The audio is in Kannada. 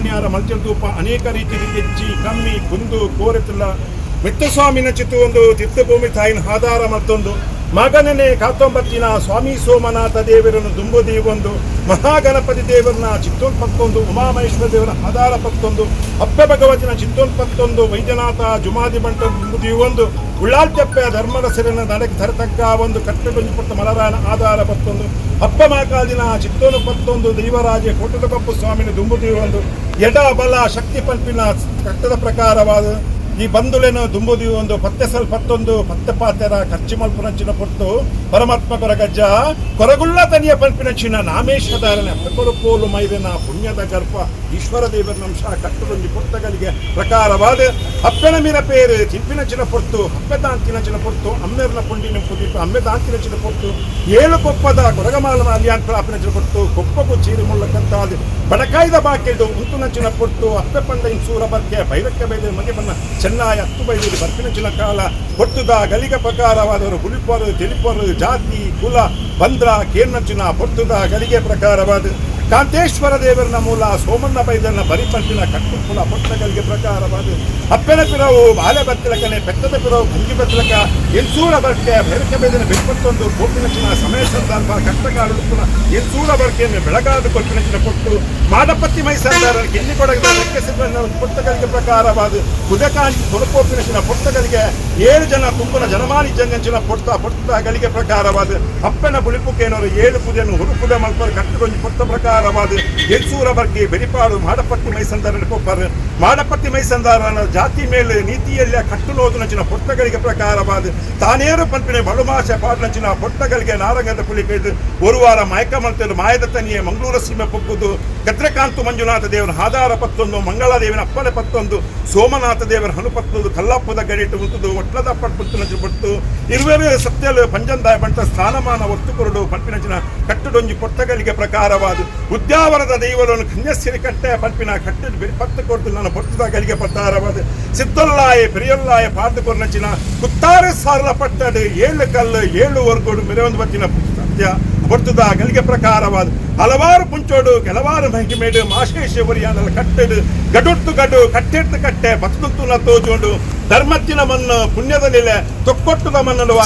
ಧಾನ್ಯಾರ ಮಲ್ಚಲ ಧೂಪ ಅನೇಕ ರೀತಿ ಹೆಚ್ಚಿ ಕಮ್ಮಿ ಕುಂದು ಕೋರೆತಲ್ಲ ಮಿತ್ತಸ್ವಾಮಿನ ಚಿತ್ತು ಒಂದು ತೀರ್ಥಭೂಮಿ ತಾಯಿನ ಆಧಾರ ಮತ್ತೊಂದು ಮಗನನೆ ಕಾತೊಂಬತ್ತಿನ ಸ್ವಾಮಿ ಸೋಮನಾಥ ದೇವರನ್ನು ದುಂಬುದೀವೊಂದು ಮಹಾಗಣಪತಿ ದೇವರನ್ನ ಚಿತ್ತೋನ್ಪತ್ತೊಂದು ಉಮಾಮಹೇಶ್ವರ ದೇವರ ಆಧಾರ ಪತ್ತೊಂದು ಅಪ್ಪ ಭಗವತಿನ ಚಿತ್ತೋನ್ಪತ್ತೊಂದು ವೈದ್ಯನಾಥ ಜುಮಾದಿ ಬಂಟ ದುಂಬುದೀವೊಂದು ಉಳ್ಳಾಲ್ತೆಪ್ಪೆಯ ಧರ್ಮರಸರನ್ನ ನಡೆಗೆ ತರತಕ್ಕ ಒಂದು ಕಟ್ಟೆಗೊಂಜುಪಟ್ಟ ಮಲರಾಯನ ಆಧಾರ ಪತ್ತೊಂದು ಅಪ್ಪ ಮಾಕಾದಿನ ಚಿತ್ತೋನು ಪತ್ತೊಂದು ದೈವರಾಜೆ ಕೋಟದ ಪಪ್ಪು ಸ್ವಾಮಿನ ದುಂಬುದೀವೊಂದು ಎಡ ಬಲ ಶಕ್ತಿ ಪಂಪಿನ ಕಟ್ಟದ ಪ್ರಕಾರವಾದ ಈ ಬಂದುಳೆನ ದುಂಬುದಿ ಒಂದು ಪತ್ತೆ ಪತ್ತೊಂದು ಪತ್ತೆ ಪಾತೆರ ಖರ್ಚು ಮಲ್ಪುನಂಚಿನ ಪೊಟ್ಟು ಪರಮಾತ್ಮ ಕೊರಗಜ್ಜ ಕೊರಗುಳ್ಳ ತನಿಯ ಪಂಪಿನಂಚಿನ ನಾಮೇಶಧಾರನೆ ಪ್ರಕೊರು ಪೋಲು ಮೈದನ ಪುಣ್ಯದ ಗರ್ಭ ಈಶ್ವರ ದೇವರ ಅಂಶ ಕಟ್ಟುಗೊಂಡಿ ಪೊಟ್ಟಗಳಿಗೆ ಪ್ರಕಾರವಾದ ಅಪ್ಪನ ಮೀನ ಪೇರು ತಿಂಪಿನಂಚಿನ ಪೊಟ್ಟು ಅಪ್ಪೆ ದಾಂತಿನಂಚಿನ ಪೊಟ್ಟು ಅಮ್ಮೆರ್ನ ಪುಂಡಿನ ಪುದಿಟ್ಟು ಅಮ್ಮೆ ದಾಂತಿನಂಚಿನ ಪೊಟ್ಟು ಏಳು ಕೊಪ್ಪದ ಕೊರಗಮಾಲನ ಅಲಿಯಾನ್ ಪ್ರಾಪಿನಂಚಿನ ಪೊಟ್ಟು ಕೊಪ್ಪಗೂ ಚೀರಿ ಮುಳ್ಳಕ್ಕಂತಾದ ಬಡಕಾಯ್ದ ಬಾಕಿಡು ಉಂಟುನಂಚಿನ ಪೊಟ್ಟು ಅಪ್ಪೆ ಪಂಡ ಇನ್ಸೂರ ಬರ್ಕೆ ಬೈರಕ್ಕೆ ಬೈದ ಮಗೆ ಬನ್ನ ಚೆನ್ನಾಗಿ ಹತ್ತು ಬೈದು ಬರ್ಪಿನಂಚಿನ ಕಾಲ ಹೊಟ್ಟುದ ಗಲಿಗ ಪ್ರಕಾರವಾದವರು ಹುಲಿಪರು ತಿಳಿಪರು ಜಾತಿ ಕುಲ ಬಂದ್ರ ಕೇರ್ನಂಚಿನ ಹೊಟ್ಟುದ ಗಲಿಗೆ ಪ್ರಕಾರವಾದ ಕಾಂತೇಶ್ವರ ದೇವರನ ಮೂಲ ಸೋಮಣ್ಣ ಬೈದನ್ನ ಬರಿಪಂಚಿನ ಕಟ್ಟು ಕುಲ ಪೊಟ್ಟಗಳಿಗೆ ಪ್ರಕಾರವಾದ ಅಪ್ಪನ ಪಿರವು ಬಾಲೆ ಬತ್ತಲಕನೆ ಪೆತ್ತದ ಪಿರವು ಭಂಗಿ ಬತ್ತಲಕ ಎನ್ಸೂರ ಬರ್ಕೆ ಬೆರಕೆ ಬೈದನ ಬೆಪ್ಪತ್ತೊಂದು ಕೋಪಿನಚಿನ ಸಮಯ ಸಂದರ್ಭ ಕಷ್ಟಗಾಡು ಎನ್ಸೂರ ಬರ್ಕೆಯನ್ನು ಬೆಳಗಾದ ಕೊಟ್ಟಿನಚಿನ ಕೊಟ್ಟು ಮಾದಪತ್ತಿ ಮೈಸೂರ ಎಣ್ಣೆ ಕೊಡಗದ ಪೊಟ್ಟಗಳಿಗೆ ಪ್ರಕಾರವಾದ ಕುದಕಾಂಚಿ ತೊಡಕೋಪಿನಚಿನ ಪೊಟ್ಟಗಳಿಗೆ 7 ಜನ ತುಂಬನ ಜನಮಾನಿ ಜಂಗಂಚಿನ ಪೊಟ್ಟಗಳಿಗೆ ಪ್ರಕಾರವಾದ ಅಪ್ಪನ ಬುಳಿಪುಕೇನವರು 7 ಪುದೆಯನ್ನು ಹುಡುಕುದ ಮಲ್ಪರು ಕಟ್ಟುಗೊಂಡು ಪೊಟ್ಟ ಪ್ರಕಾರವಾದ ಎನ್ಸೂರ ಬಗ್ಗೆ ಬೆರಿಪಾಡು ಮಾಡಪಟ್ಟಿ ಮೈಸಂದಾರ ಕೊಪ್ಪರು ಮಾಡಪಟ್ಟಿ ಮೈಸಂದಾರನ ಜಾತಿ ಮೇಲೆ ನೀತಿಯಲ್ಲಿ ಕಟ್ಟುನೋದು ಪೊಟ್ಟಗಳಿಗೆ ಪ್ರಕಾರವಾದ ತಾನೇರು ಪಂಪಿನ ಬಳುಮಾಶ ಪಾಡ್ನಂಚಿನ ಪೊಟ್ಟಗಳಿಗೆ ನಾರಂಗದ ಪುಳಿಕೈದು ಒಂದು ವಾರ ಮಾಯಕ ಮಲ್ತರು ಮಾಯದ ತನಿಯೇ ಮಂಗಳೂರು ಸೀಮೆ ಪೊಕ್ಕುದು ಗದ್ರಕಾಂತು ಮಂಜುನಾಥ ದೇವರ ಆಧಾರ ಪತ್ತೊಂದು ಮಂಗಳಾದೇವಿನ ಅಪ್ಪನೆ ಪತ್ತೊಂದು ಸೋಮನಾಥ ದೇವರ ಹನುಪತ್ತೊಂದು ಕಲ್ಲಪ್ಪದ ಗಡಿಟ್ಟು ಮುಂತುದು ಒಟ್ಲದ ಪಟ್ಟು ಪಟ್ಟು ಇರುವೆರು ಸತ್ಯಲು ಪಂಜಂದಾಯ ಬಂಟ ಸ್ಥಾನಮಾನ ಒತ್ತು ಕೊರಡು ಪಂಪಿನಂಚಿನ ಕಟ್ಟುಡೊಂಜಿ ಪೊಟ್ಟಗಳಿಗೆ ಪ್ರಕಾರವಾದ ಉದ್ಯಾವರದ ದೈವವನ್ನು ಕನ್ಯಸಿರಿ ಕಟ್ಟೆ ಪಂಪಿನ ಕಟ್ಟು ಪತ್ತು ಕೊಟ್ಟು ನನ್ನ ಪೊಟ್ಟದ ಗಲಿಗೆ ಪ್ರಕಾರವಾದ ಸಿದ್ದೊಲ್ಲಾಯ ಪೆರಿಯೊಲ್ಲಾಯ ಪಾದ ಕೊರ್ನಂಚಿನ ಕುತ್ತಾರೆ ಸಾರಲ ಪಟ್ಟದು 7 ಕಲ್ಲು 7 ವರ್ಗೋಡು ಮೆರೆಯೊಂದು ಬತ್ತಿನ ಸತ್ಯ ಹೊರ್ತುದ ಗಲಿಗೆ ಪ್ರಕಾರವಾದ ಹಲವಾರು ಪುಂಚೋಡು ಕೆಲವಾರು ಮಹಿಮೇಡು ಮಾಶೇಶ್ವರಿಯಾನಲ್ಲ ಕಟ್ಟೆಡು ಗಡುತ್ತು ಗಡು ಕಟ್ಟೆಟ್ಟು ಕಟ್ಟೆ ಬತ್ತುತ್ತು ತೋಜೋಡು ಧರ್ಮತ್ತಿನ ಮಣ್ಣು ಪುಣ್ಯದ ನೆಲೆ ತೊಕ್ಕೊಟ್ಟುದ ಮಣ್ಣು